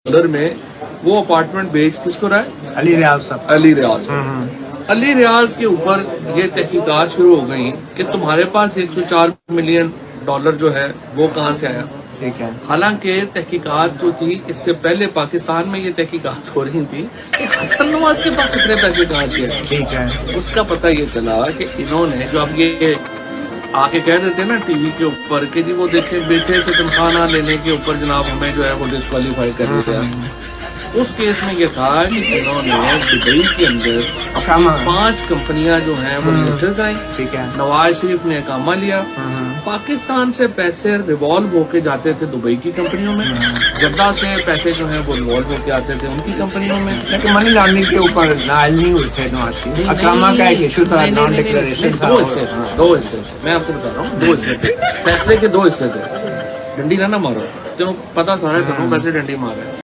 Dollar में वो apartment बेच किसको रहा है? अली रियाज साहब। अली रियाज। अली रियाज के ऊपर ये तहकीकात शुरू हो गई कि तुम्हारे पास 104 मिलियन डॉलर जो है वो कहाँ से आया। ठीक है। हालांकि तहकीकात जो थी इससे पहले पाकिस्तान में ये तहकीकात हो रही थी कि हसन नवाज के पास इतने पैसे कहाँ से आए। ठीक है। उसका पता ये चला कि इन्होंने जो अब ये आके कह देते ना टीवी के ऊपर कि जी वो देखे बेटे से तनख्वाह ना लेने के ऊपर जनाब हमें जो है वो डिस्क्वालीफाई कर दिया। उस केस में ये था कि इन्होंने दुबई के अंदर अपनी 5 कंपनियां जो हैं वो रजिस्टर कराई। ठीक है। नवाज शरीफ ने कामा लिया। पाकिस्तान से पैसे रिवॉल्व होके जाते थे दुबई की कंपनियों में, जद्दा से पैसे जो हैं वो रिवॉल्व होके आते थे उनकी कंपनियों में। लेकिन मनी लॉन्ड्रिंग के ऊपर नायल नहीं हुए थे नवाज शरीफ। अकामा का एक इशू था, नॉन डिक्लेरेशन था। 2 हिस्से मैं आपको बता रहा हूँ, 2 हिस्से थे फैसले के, 2 हिस्से थे। डंडी ना मारो, तेनों पता सारा तेनों पैसे डंडी मारा है।